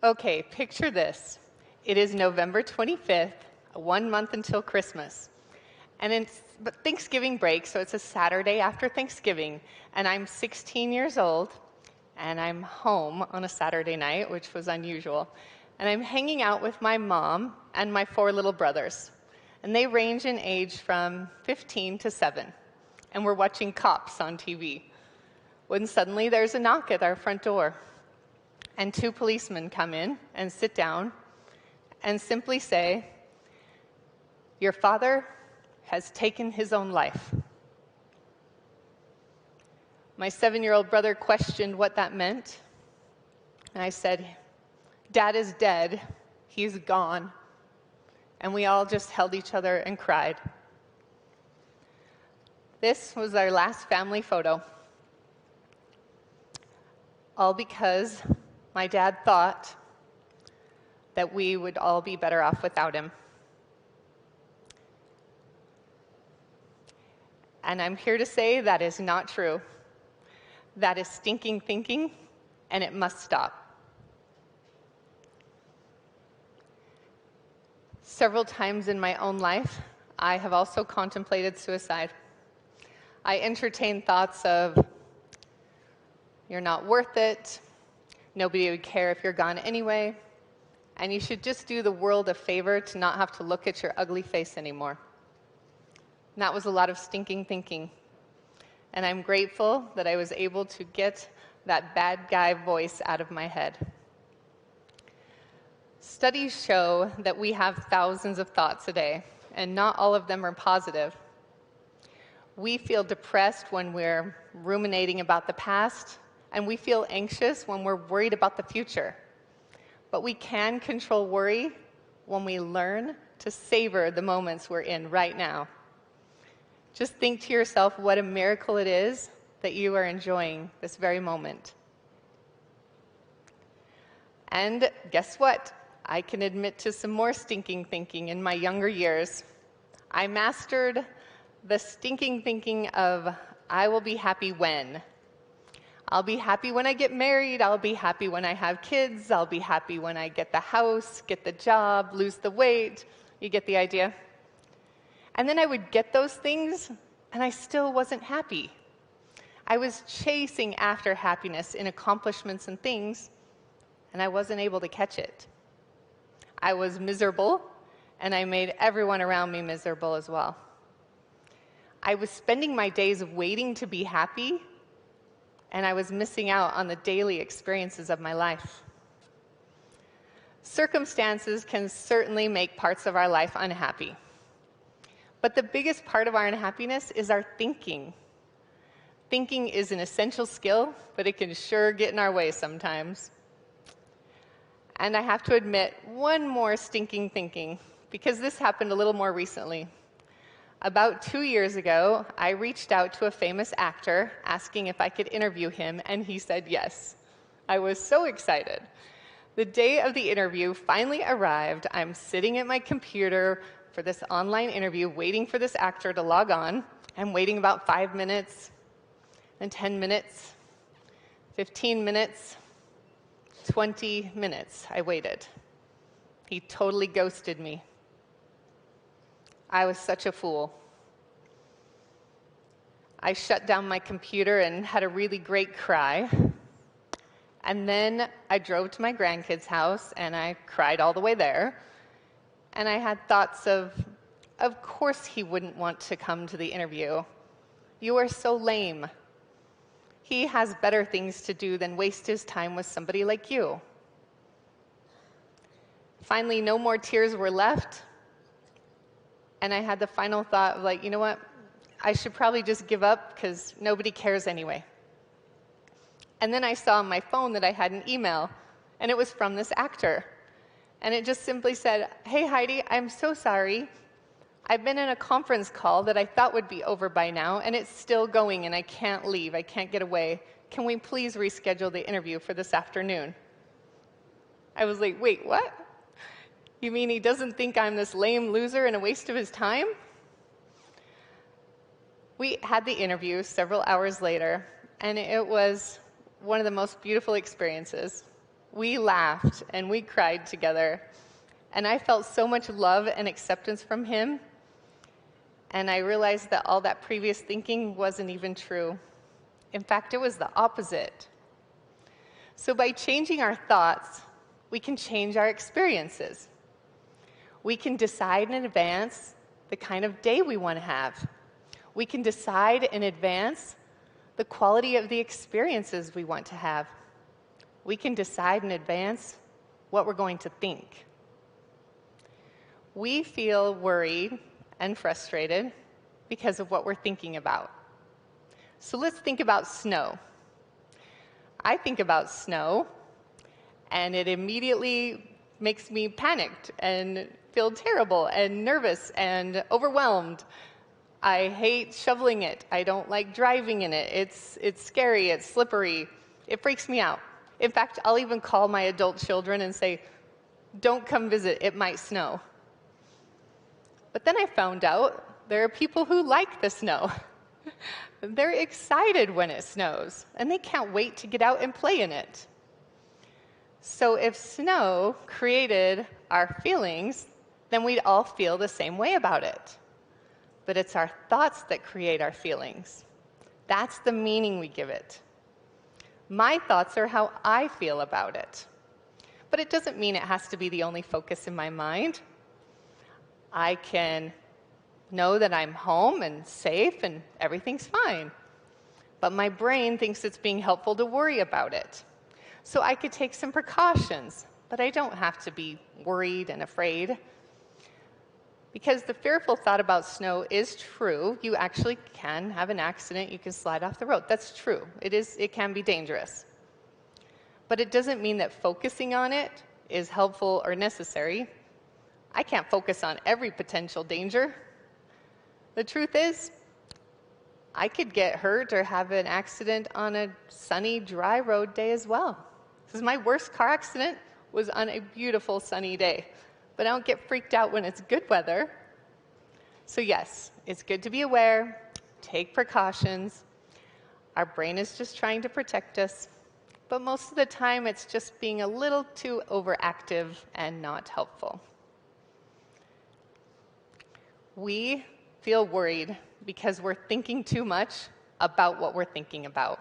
Okay, picture this. It is November 25th, 1 month until Christmas. And it's Thanksgiving break, so it's a Saturday after Thanksgiving. And I'm 16 years old, and I'm home on a Saturday night, which was unusual. And I'm hanging out with my mom and my 4 little brothers. And they range in age from 15 to 7. And we're watching Cops on TV. When suddenly there's a knock at our front door. And 2 policemen come in and sit down and simply say, "Your father has taken his own life." My 7-year-old brother questioned what that meant. And I said, "Dad is dead. He's gone." And we all just held each other and cried. This was our last family photo. All because my dad thought that we would all be better off without him. And I'm here to say that is not true. That is stinking thinking, and it must stop. Several times in my own life, I have also contemplated suicide. I entertained thoughts of, "You're not worth it, nobody would care if you're gone anyway, and you should just do the world a favor to not have to look at your ugly face anymore." And that was a lot of stinking thinking. And I'm grateful that I was able to get that bad guy voice out of my head. Studies show that we have thousands of thoughts a day, and not all of them are positive. We feel depressed when we're ruminating about the past, and we feel anxious when we're worried about the future. But we can control worry when we learn to savor the moments we're in right now. Just think to yourself what a miracle it is that you are enjoying this very moment. And guess what? I can admit to some more stinking thinking in my younger years. I mastered the stinking thinking of, "I will be happy when." I'll be happy when I get married. I'll be happy when I have kids. I'll be happy when I get the house, get the job, lose the weight. You get the idea? And then I would get those things, and I still wasn't happy. I was chasing after happiness in accomplishments and things, and I wasn't able to catch it. I was miserable, and I made everyone around me miserable as well. I was spending my days waiting to be happy, and I was missing out on the daily experiences of my life. Circumstances can certainly make parts of our life unhappy. But the biggest part of our unhappiness is our thinking. Thinking is an essential skill, but it can sure get in our way sometimes. And I have to admit, one more stinking thinking, because this happened a little more recently. About 2 years ago, I reached out to a famous actor asking if I could interview him, and he said yes. I was so excited. The day of the interview finally arrived. I'm sitting at my computer for this online interview, waiting for this actor to log on. I'm waiting about 5 minutes, then 10 minutes, 15 minutes, 20 minutes. I waited. He totally ghosted me. I was such a fool. I shut down my computer and had a really great cry. And then I drove to my grandkids' house, and I cried all the way there. And I had thoughts of course he wouldn't want to come to the interview. You are so lame. He has better things to do than waste his time with somebody like you. Finally, no more tears were left. And I had the final thought of like, you know what? I should probably just give up because nobody cares anyway. And then I saw on my phone that I had an email, and it was from this actor. And it just simply said, "Hey, Heidi, I'm so sorry. I've been in a conference call that I thought would be over by now, and it's still going, and I can't leave. I can't get away. Can we please reschedule the interview for this afternoon?" I was like, wait, what? You mean he doesn't think I'm this lame loser and a waste of his time? We had the interview several hours later, and it was one of the most beautiful experiences. We laughed and we cried together. And I felt so much love and acceptance from him. And I realized that all that previous thinking wasn't even true. In fact, it was the opposite. So by changing our thoughts, we can change our experiences. We can decide in advance the kind of day we want to have. We can decide in advance the quality of the experiences we want to have. We can decide in advance what we're going to think. We feel worried and frustrated because of what we're thinking about. So let's think about snow. I think about snow, and it immediately makes me panicked and feel terrible and nervous and overwhelmed. I hate shoveling it. I don't like driving in it. It's scary. It's slippery. It freaks me out. In fact, I'll even call my adult children and say, "Don't come visit. It might snow." But then I found out there are people who like the snow. They're excited when it snows, and they can't wait to get out and play in it. So if snow created our feelings, then we'd all feel the same way about it. But it's our thoughts that create our feelings. That's the meaning we give it. My thoughts are how I feel about it. But it doesn't mean it has to be the only focus in my mind. I can know that I'm home and safe and everything's fine. But my brain thinks it's being helpful to worry about it. So I could take some precautions, but I don't have to be worried and afraid. Because the fearful thought about snow is true. You actually can have an accident. You can slide off the road. That's true. It can be dangerous. But it doesn't mean that focusing on it is helpful or necessary. I can't focus on every potential danger. The truth is, I could get hurt or have an accident on a sunny, dry road day as well. Because my worst car accident was on a beautiful sunny day. But I don't get freaked out when it's good weather. So yes, it's good to be aware, take precautions. Our brain is just trying to protect us. But most of the time, it's just being a little too overactive and not helpful. We feel worried because we're thinking too much about what we're thinking about.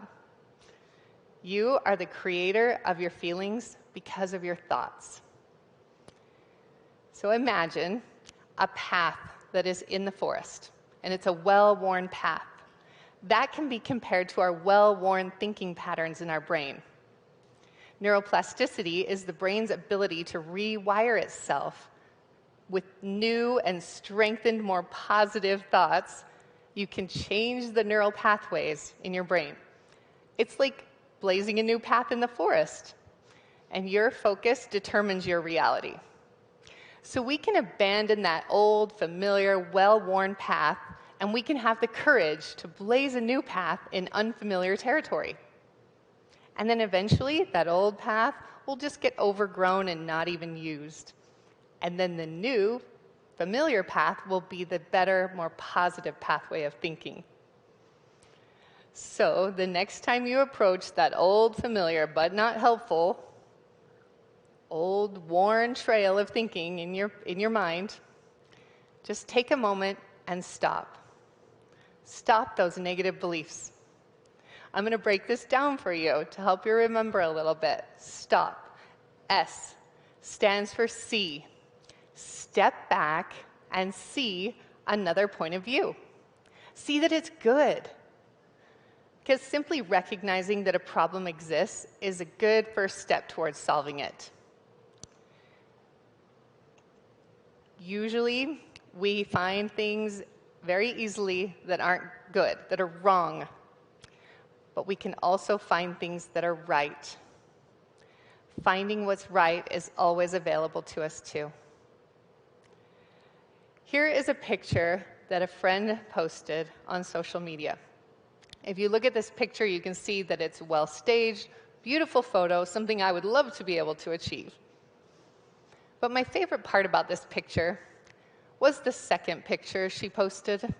You are the creator of your feelings because of your thoughts. So imagine a path that is in the forest, and it's a well-worn path. That can be compared to our well-worn thinking patterns in our brain. Neuroplasticity is the brain's ability to rewire itself with new and strengthened, more positive thoughts. You can change the neural pathways in your brain. It's like blazing a new path in the forest, and your focus determines your reality. So we can abandon that old, familiar, well-worn path, and we can have the courage to blaze a new path in unfamiliar territory. And then eventually, that old path will just get overgrown and not even used. And then the new, familiar path will be the better, more positive pathway of thinking. So the next time you approach that old, familiar, but not helpful, old, worn trail of thinking in your mind, just take a moment and stop. Stop those negative beliefs. I'm going to break this down for you to help you remember a little bit. Stop. S stands for see. Step back and see another point of view. See that it's good. Because simply recognizing that a problem exists is a good first step towards solving it. Usually, we find things very easily that aren't good, that are wrong. But we can also find things that are right. Finding what's right is always available to us, too. Here is a picture that a friend posted on social media. If you look at this picture, you can see that it's well staged, beautiful photo, something I would love to be able to achieve. But my favorite part about this picture was the second picture she posted.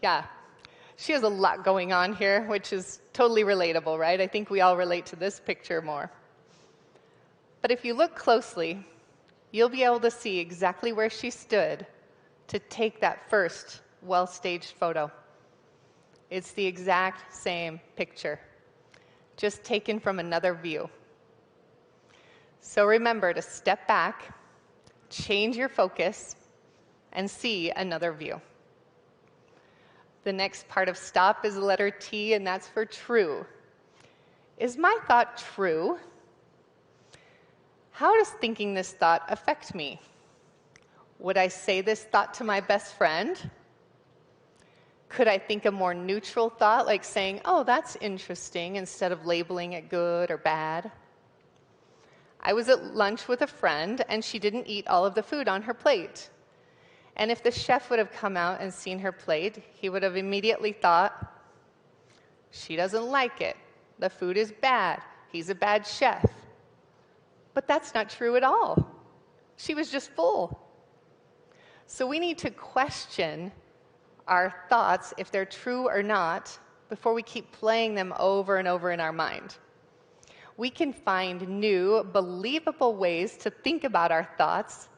Yeah. She has a lot going on here, which is totally relatable, right? I think we all relate to this picture more. But if you look closely, you'll be able to see exactly where she stood to take that first well-staged photo. It's the exact same picture, just taken from another view. So remember to step back, change your focus, and see another view. The next part of stop is the letter T, and that's for true. Is my thought true? How does thinking this thought affect me? Would I say this thought to my best friend? Could I think a more neutral thought, like saying, oh, that's interesting, instead of labeling it good or bad? I was at lunch with a friend, and she didn't eat all of the food on her plate. And if the chef would have come out and seen her plate, he would have immediately thought, she doesn't like it. The food is bad. He's a bad chef. But that's not true at all. She was just full. So we need to question our thoughts, if they're true or not, before we keep playing them over and over in our mind. We can find new, believable ways to think about our thoughts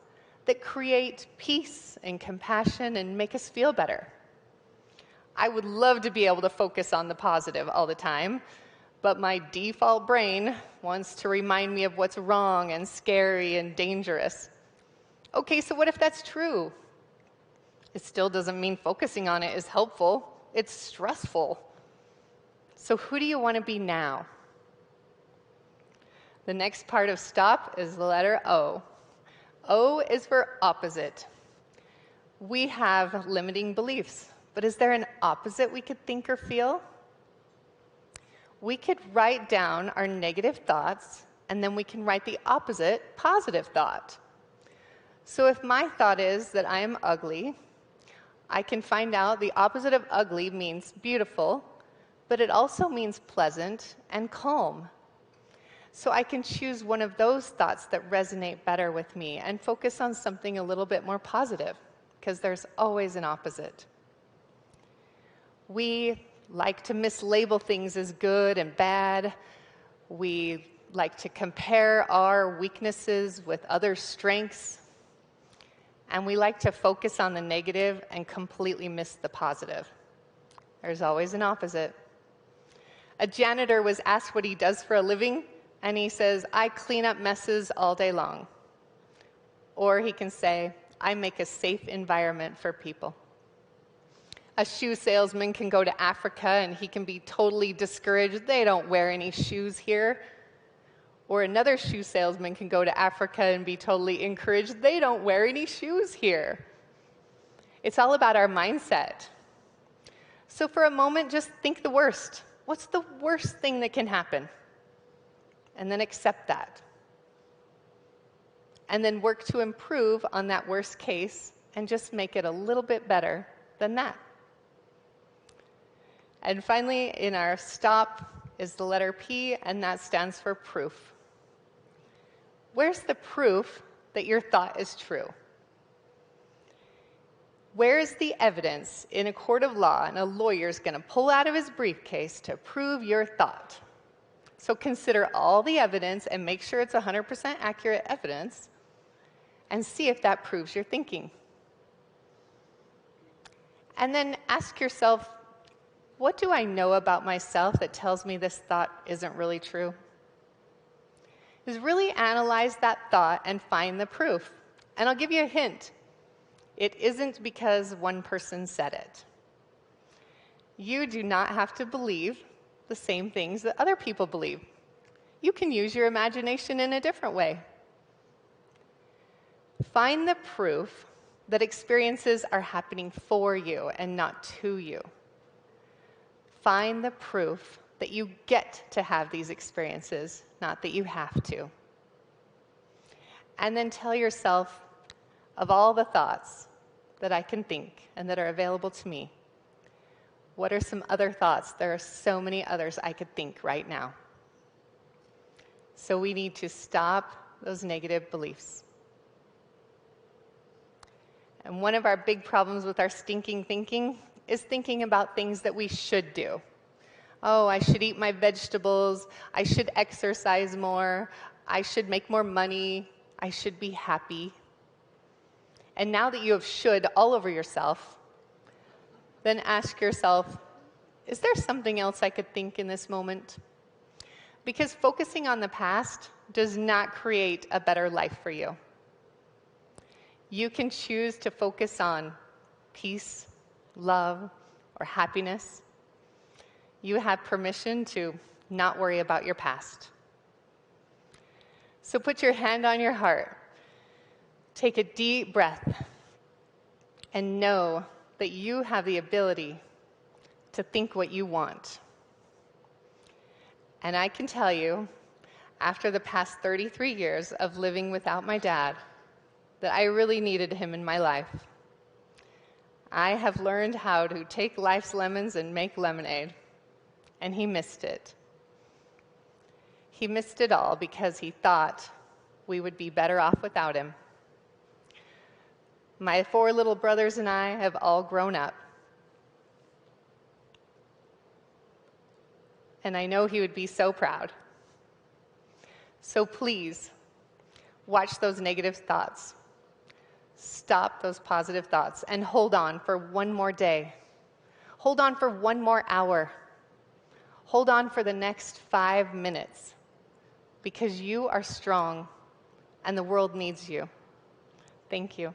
that create peace and compassion and make us feel better. I would love to be able to focus on the positive all the time, but my default brain wants to remind me of what's wrong and scary and dangerous. Okay, so what if that's true? It still doesn't mean focusing on it is helpful. It's stressful. So who do you want to be now? The next part of stop is the letter O. O is for opposite. We have limiting beliefs, but is there an opposite we could think or feel? We could write down our negative thoughts, and then we can write the opposite, positive thought. So if my thought is that I am ugly, I can find out the opposite of ugly means beautiful, but it also means pleasant and calm. So I can choose one of those thoughts that resonate better with me and focus on something a little bit more positive, because there's always an opposite. We like to mislabel things as good and bad. We like to compare our weaknesses with other strengths. And we like to focus on the negative and completely miss the positive. There's always an opposite. A janitor was asked what he does for a living, and he says, I clean up messes all day long. Or he can say, I make a safe environment for people. A shoe salesman can go to Africa and he can be totally discouraged. They don't wear any shoes here. Or another shoe salesman can go to Africa and be totally encouraged. They don't wear any shoes here. It's all about our mindset. So for a moment, just think the worst. What's the worst thing that can happen? And then accept that. And then work to improve on that worst case and just make it a little bit better than that. And finally, in our stop is the letter P, and that stands for proof. Where's the proof that your thought is true? Where is the evidence in a court of law and a lawyer's going to pull out of his briefcase to prove your thought? So consider all the evidence and make sure it's 100% accurate evidence and see if that proves your thinking. And then ask yourself, what do I know about myself that tells me this thought isn't really true? Just really analyze that thought and find the proof. And I'll give you a hint. It isn't because one person said it. You do not have to believe the same things that other people believe. You can use your imagination in a different way. Find the proof that experiences are happening for you and not to you. Find the proof that you get to have these experiences, not that you have to. And then tell yourself, of all the thoughts that I can think and that are available to me, what are some other thoughts? There are so many others I could think right now. So we need to stop those negative beliefs. And one of our big problems with our stinking thinking is thinking about things that we should do. Oh, I should eat my vegetables. I should exercise more. I should make more money. I should be happy. And now that you have should all over yourself, then ask yourself, is there something else I could think in this moment? Because focusing on the past does not create a better life for you. You can choose to focus on peace, love, or happiness. You have permission to not worry about your past. So put your hand on your heart, take a deep breath, and know that you have the ability to think what you want. And I can tell you, after the past 33 years of living without my dad, that I really needed him in my life. I have learned how to take life's lemons and make lemonade, and he missed it. He missed it all because he thought we would be better off without him. My 4 little brothers and I have all grown up. And I know he would be so proud. So please, watch those negative thoughts. Stop those positive thoughts and hold on for one more day. Hold on for one more hour. Hold on for the next 5 minutes, because you are strong and the world needs you. Thank you.